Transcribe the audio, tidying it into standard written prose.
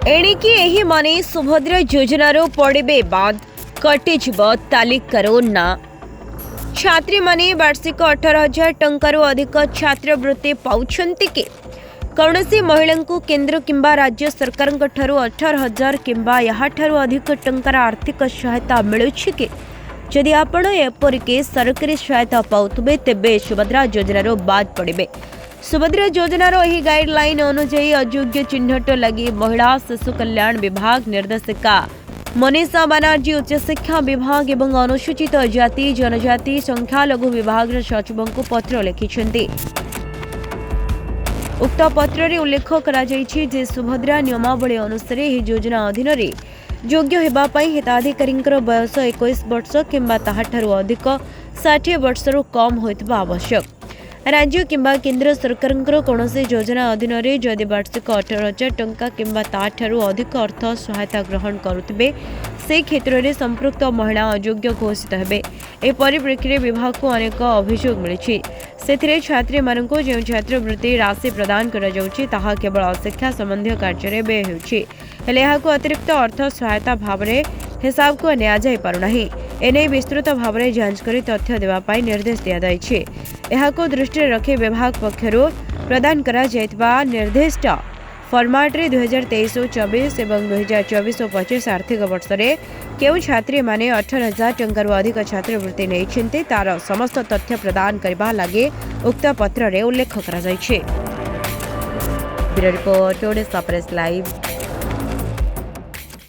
एणिकी एही माने सुभद्रा योजनार पड़े बाद कटिज तालिकार ना छात्री माने वार्षिक 18,000 टंकार अधिक छात्रवृत्ति पाउछन्ति के कौनसी महिला को केंद्र किंबा राज्य सरकार 18,000 किंबा याठारु अधिक टंकार आर्थिक सहायता मिलुछि के जदि आपण एपरिके सरकारी सहायता पाउथबे तेबे सुभद्रा योजनार बाद पड़े। सुभद्रा योजनार एही गाइडलाइन अनुसार अयोग्य चिन्हट लगी महिला शिशु कल्याण विभाग निर्देशिका मनीषा बनर्जी उच्च शिक्षा विभाग एवं अनुसूचित जाति जनजाति संख्यालघु विभाग सचिव को पत्र लिखिछन्ति। उक्त पत्र रे उल्लेख करा जायछि जे सुभद्रा नियमावली अनुसार एही योजना अधीन रे योग्य हेबा पई हिताधिकारींकर बयस 21 वर्ष किंबा ताहाठारु अधिक 60 वर्षरु कम होइतबा आवश्यक। राज्य किंबा केंद्र सरकार कौनसी योजना अधीन रे जदि वार्षिक 18,000 टंका किंबा ताठारु अधिक अर्थ सहायता ग्रहण करुथिबे से क्षेत्र में संपृक्त महिला अयोग्य घोषित हेबे। ए परिप्रेक्षी विभाग को अनेक अभियोग मिली से छात्री मानक जो छात्रवृत्ति राशि प्रदान करा जाउछि ताहा केवल शिक्षा संबंधी कार्य व्यय होउछि हेले एहाको अतिरिक्त अर्थ सहायता भाव में हिसाब को निया जाय पारुनाही। एने विस्तृत भाव में जांच करी तथ्य देवा पाई निर्देश दिया जायछि। एहाको दृष्टि रखी विभाग पक्षरु प्रदान करा जायतबा निर्दिष्ट फॉर्मेट रे 2023-24 एवं 2024-25 आर्थिक वर्ष रे केउ छात्री माने 18,000 टंकार अधिक छात्रवृत्ति नैछन्ते तार समस्त तथ्य प्रदान करबा लागे उक्त पत्र रे उल्लेख करा जायछि। Bureau report Odisha press live.